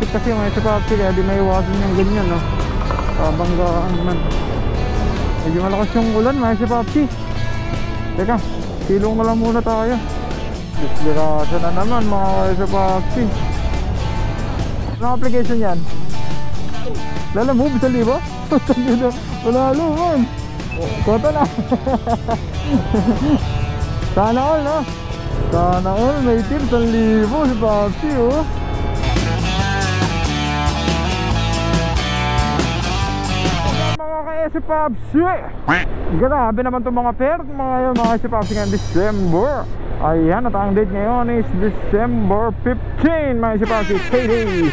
traffic kasi mga si Popsi, kaya di may iwasan yung ganyan, no? Pabanggaan naman. Medyo malakas yung ulan mga si Popsi. Teka, silong na lang muna tayo. Disgrasya na naman mga si Popsi. Anong application yan? Lala move sa libo? Wala naman. Kota na. Sana all, no? Sana all, may tip 1,000 si Popsi, oh. Mga ka-si Popsi, grabe naman itong mga pair, mga si Popsi ngayong December. Ayan, at ang date ngayon is December 15, mga si Popsi, payday.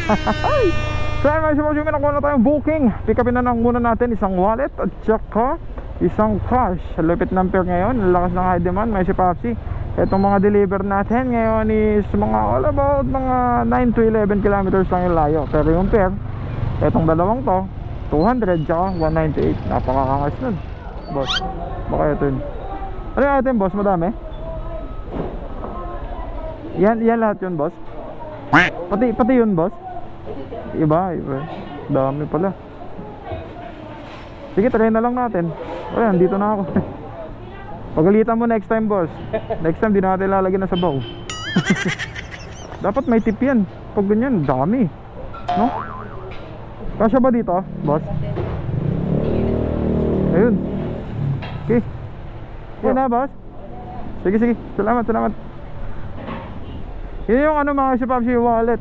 So mga si Popsi, may nakuha na tayong booking. Pick upin na lang muna natin isang wallet at saka isang cash. Lupit ng pair ngayon, lakas ng high demand mga si Popsi. Itong mga deliver natin ngayon is mga all about mga 9 to 11 kilometers lang yung layo. Pero yung pair, itong dalawang to 200 tsaka 198. Napakakangas nun, boss. Baka ito yun. Ano yung item, boss? Madami? Yan lahat yun, boss? Pati yun, boss? Iba. Dami pala. Sige, try na lang natin. Ayan, dito na ako. Pagalitan mo next time, boss. Next time, di na natin lalagyan na sabaw. Dapat may tip yan. Pag ganyan, dami, no? Kasya ba dito, boss? Ayun. Okay. Yan na, boss. Sige. Salamat. Yun yung ano mga si Popsi wallet.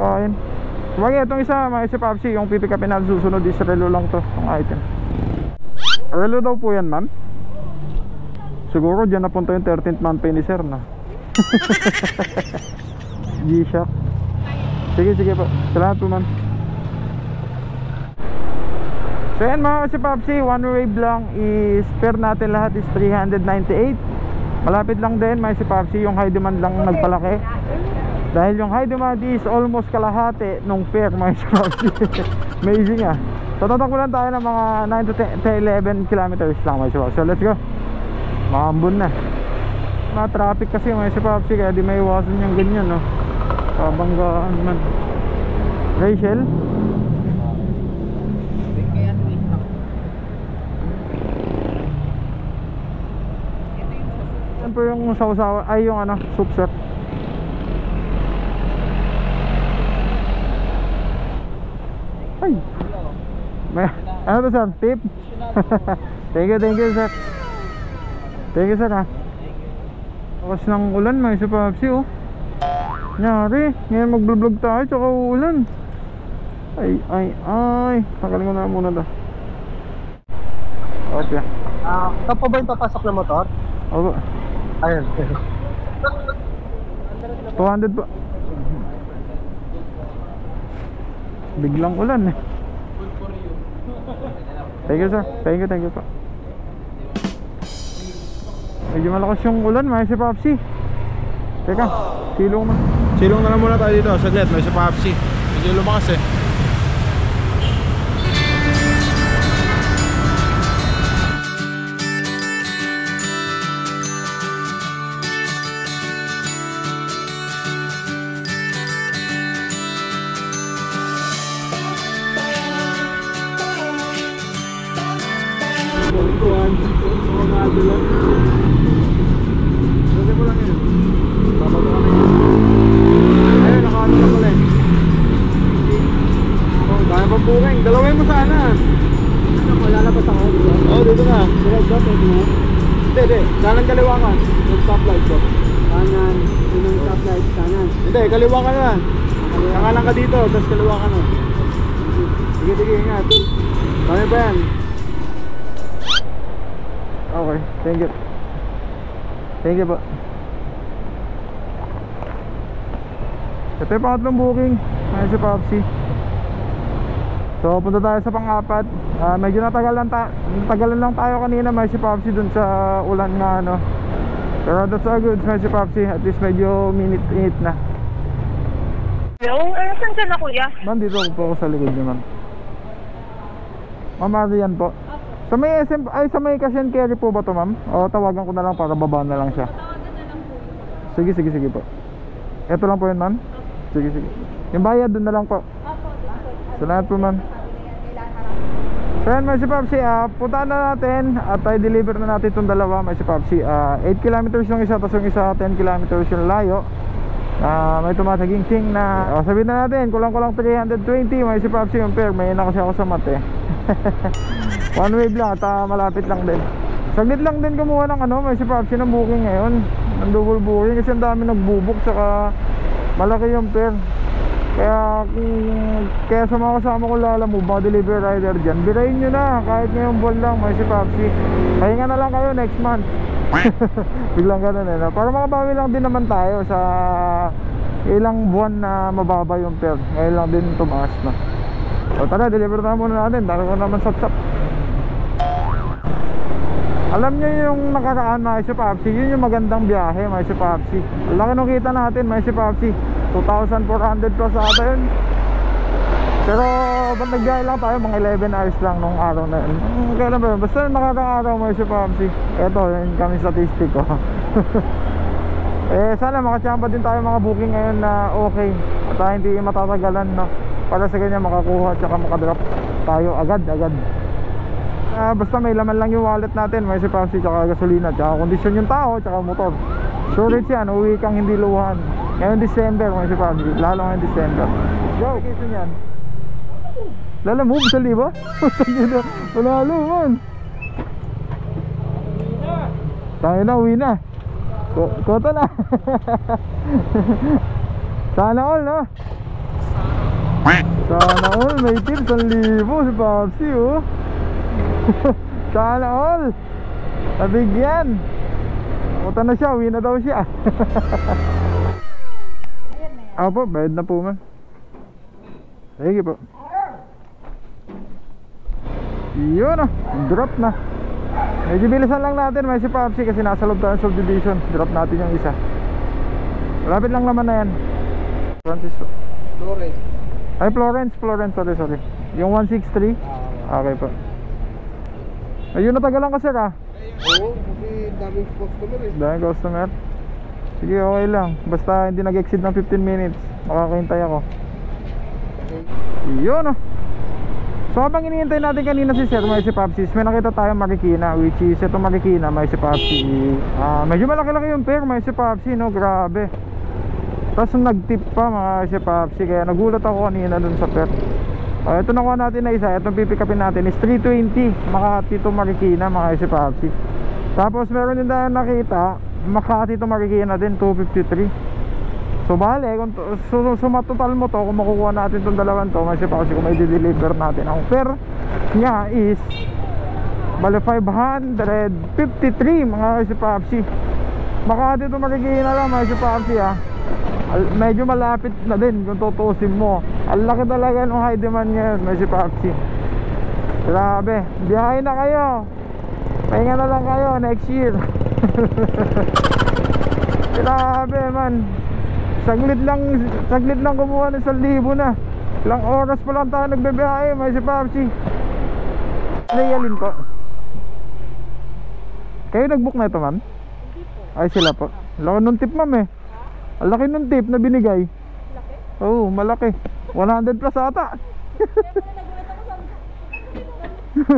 Kain. Bagay, itong isa mga si Popsi, yung pipikapin na susunod is relo lang to, ang item. Relo daw po yan, ma'am. Siguro dyan napunta yung 13th man pay ni sir na. G-Shock. Sige po. Salamat po, ma'am. So yan mga si Popsi, one wave lang is pair natin lahat is 398. Malapit lang din mga si Popsi, yung high demand lang nagpalaki. Dahil yung high demand is almost kalahati nung pair mga si Popsi. Amazing ah. So tatakbo lang tayo ng mga 9 to 11 kilometers lang mga si Popsi. So let's go. Maambon na. Mga traffic kasi mga si Popsi, kaya di may iwasan yung ganyan, no? Pabanggaan man. Rachel? Yan po yung sausawa, ay yung ano, soup sir. Ay, may, ano to sir? Tip? Thank you sir. Thank you sir ha. Lakas ng ulan mga si Popsi, oh. Nyari, ngayon mag-vlog tayo tsaka ulan. Ay. Tanggalin ko na muna to. Okay. Ito pa ba yung papasok na motor? Okay. Ayun. 200 pa. Biglang ulan eh. Thank you sir. Thank you pa. Medyo malakas yung ulan mga si Popsi. Teka, silong na lang muna tayo dito. Saglit mga si Popsi. Medyo lumakas eh. Kasi ko lang yun. Tapos ko na yun. Ayun, nakaano na pala eh. Oh, dahil pa booking. Dalawin mo sana. Ano, lalabas ako dito? Oo, dito na. Direct dot, pwede mo? Hindi. Kanan kaliwa ka. Yung stoplight ko. Kanan, yun ang stoplight, kanan. Hindi, kaliwa ka na. Nakalang ka dito, tapos kaliwa ka na. Sige, ingat. Kami ba yan? Okay, thank you po. Ito yung pangatlong booking ngayon si Popsi. So punta tayo sa pang-apat. Medyo natagalan lang tayo kanina may si Popsi dun sa ulan nga ano. Pero that's all good may si Popsi. At least medyo minute na. Hello? Saan ka na kuya? Ma'am, dito po ako sa likod niyo ma'am. Ma'am, Arian po. Sa may SM, ay sa may cash and carry po ba to ma'am? O tawagan ko na lang para babaan na lang siya. Sige po. Ito lang po yun ma'am. Sige, sige. Yung bayad doon na lang po. Salamat po, ma'am. So yan, may si Popsi, puntaan na natin at i-deliver na natin itong dalawa, may si Popsi. 8 kilometers yung isa, tapos yung isa 10 kilometers yung layo. May tumataging-ting na sabihin na natin, kulang-kulang 320, may si Popsi yung pair. May na kasi ako sa mate. One wave lang at malapit lang din. Saglit lang din kumuha ng may si Popsi ng booking ngayon, ng double booking, kasi ang dami nagbubook, saka malaki yung pair. Kaya sa mga kasama ko lalamove, mga delivery rider dyan, birayin nyo na kahit ngayong buwan lang, may si Popsi. Pahinga na lang kayo next month. Biglang ganun no? Para makabawi lang din naman tayo sa ilang buwan na mababa yung pair. Ngayon lang din tumaas na. So tara, deliver na muna natin, dahil ko naman sap-sap. Alam nyo yung nakaraan, may si Popsi, yun yung magandang biyahe, may si Popsi. Laki nung kita natin, may si Popsi, 2,400 plus ata yun. Pero ba't nagbiyahe lang tayo, mga 11 hours lang nung araw na yun. Kailan ba yun? Basta nakaka-araw, may si Popsi. Eto, yun kami statistic ko. Sana makachamba din tayo mga booking ngayon na okay, at hindi matatagalan, no? Para sa ganyan makakuha at saka makadrop tayo agad-agad. Basta may laman lang yung wallet natin, may si Popsi, tsaka gasolina, tsaka kondisyon yung tao, tsaka motor. Sure yan, uwi kang hindi luhan. Ngayon December, may si Popsi, lalo ngayon December. Go! Vacation yan. Lala move sa liba? Panalo man. Tayo na, uwi na. Kota na. Sana all, no? Sana all, may tips 1,000 si Popsi, oh. Sana all. Nabigyan. Kota na siya, uwi na daw siya. Apo, bayad na po man. Sige po. Yun o, drop na. Medyo bilisan lang natin, may si Popsi, kasi nasa loob tayo ng subdivision. Drop natin yung isa. Malapit lang naman na yan. Francisco Florence. Ay, Florence, sorry. Yung 163. Okay po. Ayun, natagalan ka sir Oo, kasi daming customer eh. Daming customer. Sige, okay lang. Basta hindi nag-exceed ng 15 minutes, makakahintay ako. Yun o. So habang hinihintay natin kanina si Sir, may si Popsi, may nakita tayo Marikina, which is ito Marikina, may si Popsi. Medyo malaki-laki yung pair, may si Popsi, no? Grabe. Tapos nag-tip pa mga si Popsi, kaya nagulat ako kanina dun sa pair. Ito nakuha natin na isa, itong pipikapin natin is 320 Makati to Marikina, mga si Popsi. Tapos meron din tayo nakita Makati to Marikina din, 253. So bale, kung sumatotal mo to, kung makukuha natin itong dalawan to, may si Popsi, kung may deliver natin, ang pair niya is bale 553 mga si Popsi. Makati to Marikina lang mga si Popsi medyo malapit na din kung tutusin mo. Ang laki talaga ng high demand ngayon may si Popsi. Grabe, biyahe na kayo, pahinga na lang kayo next year. Grabe man, saglit lang kumuha ng 1,000 na. Ilang oras pa lang tayo nagbebiyahe, may si Popsi. Nayalin po. Kayo nag-book na ito, ma'am? Hindi po. Ay, sila po. Laki nung tip, ma'am eh. Ang laki nung tip na binigay. Laki? Oo, malaki. 100 plus ata.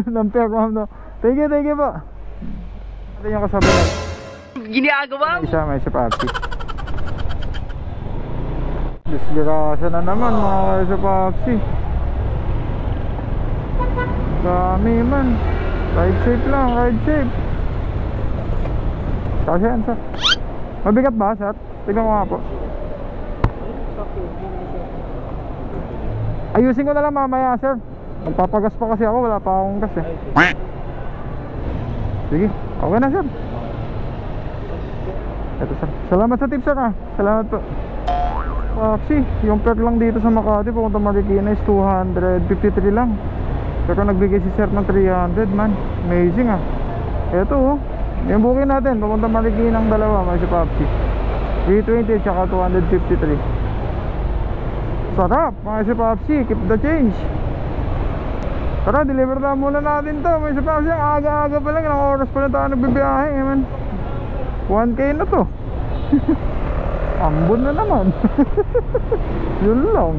Ng pair, ma'am, no? Thank you po. Ano yung kasama na? Ginagawa mo? Isa, may si Popsi. Disgrasya na naman mga sa Popsi. Dami man. Ride safe lang, ride safe. Kasi yan sir. Mabigat ba sir? Tignan ko nga po. Ayusin ko na lang mamaya sir. Magpapagas pa kasi ako, wala pa akong gas eh. Sige, okay na sir. Ito sir. Salamat sa tip sir Salamat po. Popsi, yung pair lang dito sa Makati pupunta Marikina is 253 lang. Pero nagbigay si sir ng 300 man. Amazing Ito yung booking natin pupunta Marikina ng dalawa, may si Popsi. 320 tsaka 253. Sarap mga si Popsi, keep the change. Tara, deliver na muna natin to, may si Popsi. Ang aga-aga pa lang, ilang oras pa na tayo nagbibiyahe man. 1K na to. Ambon na naman. Yun lang.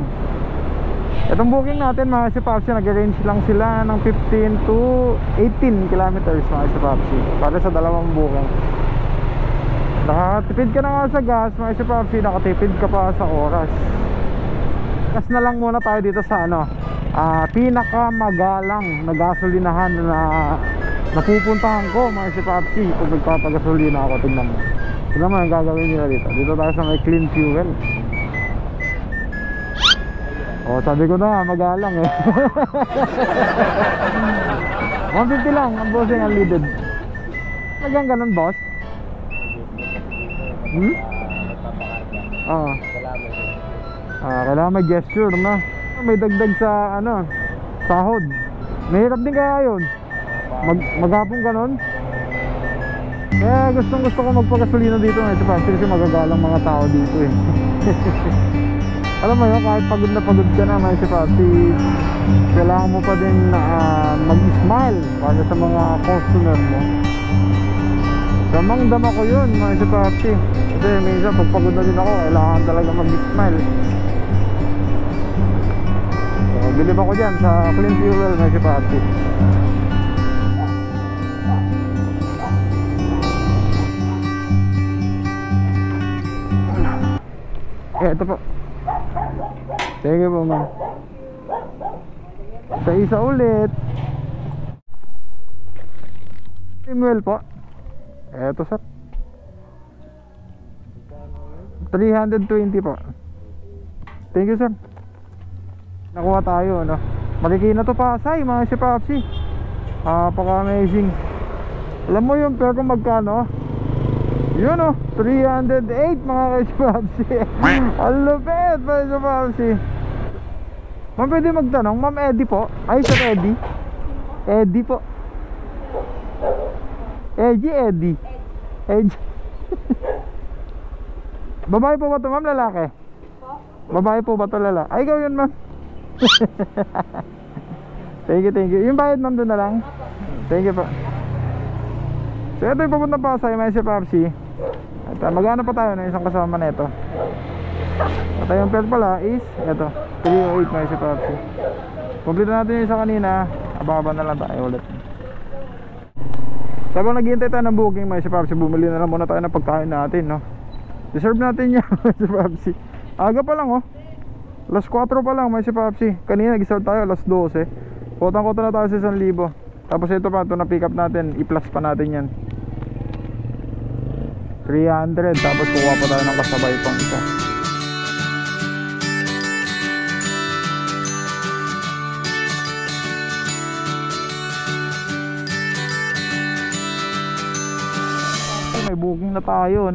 Itong booking natin mga si Popsi, nag-range lang sila ng 15 to 18 kilometers mga si Popsi, para sa dalawang booking. Nakatipid ka na nga sa gas mga si Popsi, nakatipid ka pa sa oras. Gas na lang muna tayo dito sa pinakamagalang na gasolinahan na napupuntahan ko mga si Popsi pag nagpapagasolina ako. Tignan mo, tignan mo yung gagawin nila dito. Dito tayo sa may clean fuel. Oh, sabi ko na nga, magalang eh. 150 lang ang bossing unleaded. Hanggang ganun, boss? Oo. Kailangan may gesture na. May dagdag sa sahod. Mahirap din kaya yun. Maghapong ganun. Kaya gusto ko magpagasolina dito eh. Kasi magagalang mga tao dito eh. Alam mo yun, kahit pagod na pagod ka na mga sipati, kailangan mo pa din mag-smile para sa mga customer mo. Damang dama ko yun mga sipati. Kasi minsan pag pagod na din ako, kailangan talaga mag-smile. So, bilib ako dyan sa clean fuel mga sipati. Ito po. Thank you po ma'am. Sa isa ulit. Email po. Eto sir, 320 po. Thank you sir. Nakuha tayo Marikina to Pasay mga si Popsi. Paka-amazing. Alam mo yung pero kung magkano? Yun 308 mga ka-Popsi. Ang lupit mga ka-Popsi. Ma'am, pwede magtanong, Ma'am Eddie po. Ay, Sir Eddie. Eddie po. Eddie. Babae po ba ito, ma'am? Lalaki? Babae po ba ito, lalaki? Ay, ikaw yun, ma'am. Thank you. Yung bayad, ma'am, doon na lang. Thank you po. So, ito yung papunta pa sa mga si Popsi. At magana pa tayo ng isang kasama na ito. At yung pair pala is ito, 308 mga si Popsi. Complete natin yung isa kanina. Ababa na lang tayo ulit. So habang naghihintay tayo ng booking mga si Popsi, bumili na lang muna tayo ng pagkain natin Deserve natin yan mga si Popsi. Aga pa lang Alas 4 pa lang mga si Popsi. Kanina nag-start tayo alas 12. Kotang-kota na tayo sa 1,000. Tapos ito pa, ito na pick up natin. I-plus pa natin yan 300. Tapos kukuha pa tayo ng kasabay pang isa. May booking na tayo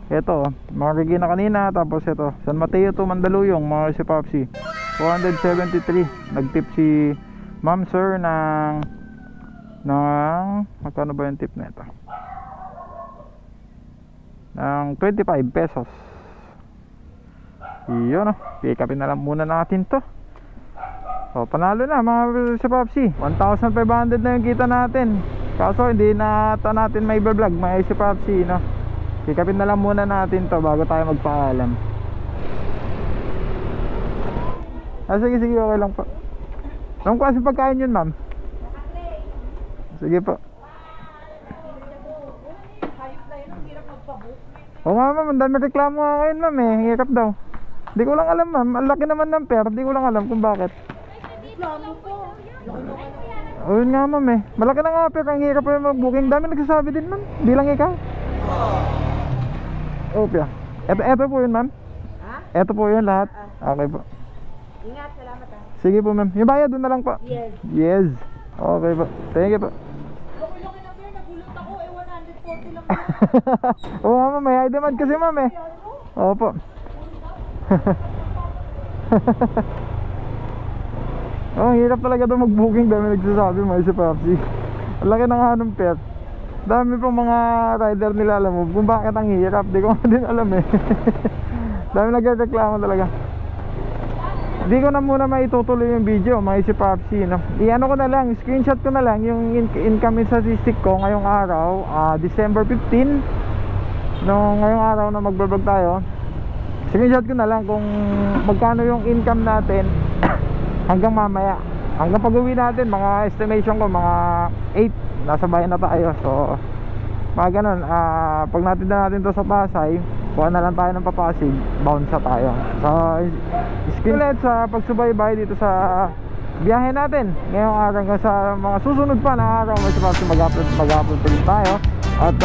Ito, Marikina kanina. Tapos ito, San Mateo to Mandaluyong mga si Popsi, 473. Nag-tip si Ma'am Sir ng magkano ba yung tip na ito? Ng 25 pesos. Yun pick upin na lang muna natin to. Panalo na mga si Popsi. 1,500 na yung kita natin. Kaso hindi na ito natin may vlog mga si Popsi pick upin na lang muna natin to bago tayo magpaalam. Sige okay lang po. Anong klase pagkain yun ma'am? Sige po. Oo nga ma'am, ang dami reklamo nga ngayon ma'am hirap daw. Hindi ko lang alam ma'am, ang laki naman ng pair. Hindi ko lang alam kung bakit. Reklamo po. O yun nga ma'am malaki na nga pair, ang hirap pa yung mag-booking. Dami nagsasabi din ma'am, hindi lang ikaw. Opya. Eto po yun ma'am. Eto po yun lahat. Okay po. Ingat, salamat Sige po ma'am, yung bayad doon na lang po. Yes. Okay po, thank you po. Laki na pair, nagulot ako 140 lang Oo nga ma'am, may high demand kasi ma'am Opo. Hirap talaga ito mag-booking. Dami nagsasabi mga si Popsi. Ang laki na nga ng pair. Dami pong mga rider nila alam mo kung bakit ang hirap. Di ko din alam Dami nagreklamo talaga. Di ko na muna maitutuloy yung video mga si Popsi I-ano ko na lang, screenshot ko na lang yung income statistic ko ngayong araw, December 15. Ngayong araw na magbablog tayo. Screenshot ko na lang kung magkano yung income natin hanggang mamaya. Hanggang pag-uwi natin, mga estimation ko, mga 8, nasa bayan na tayo. So, mga ganun, pag natin na natin to sa Pasay, kuha na lang tayo ng Papasig, bounce na tayo. So, screenshot sa pagsubaybay dito sa biyahe natin ngayong araw, hanggang sa mga susunod pa na araw. May sabab mag-upload ulit tayo. At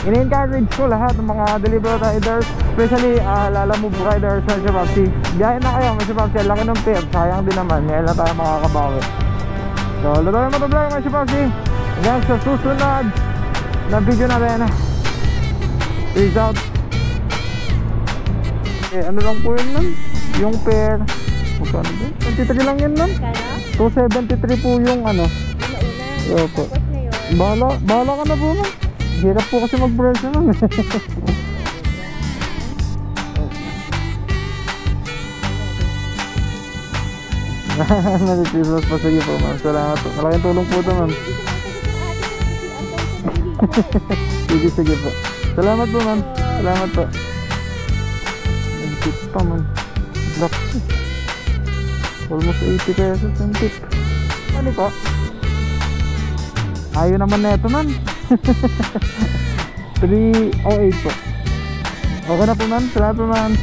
in-encourage ko lahat ng mga delivery riders, especially Lalamove riders, may sabab biyahe na kayo, may sabab laki ng pair, sayang din naman, ngayon lang tayo makakabawi. So, luto na motovlog, may sabab hanggang sa susunod na video natin. Peace out. Ano lang po yun nun? Yung pair magkano ba? 23 lang yun nun? Kaya? 273 po yung ano. Una. Opo. Tapos ngayon. Bahala ka na po man. Hirap po kasi mag-presyo nun. Nalitisos pa, sige po ma'am. Salamat po. Malaking tulong po ito ma'am. Sige po. Salamat po ma'am. Salamat po. Ang tip pa ma'am. Black. Almost 80 pesos ang tip. Ano po? Ayaw naman na ito man. 308 po. Okay na po man. Salamat po man.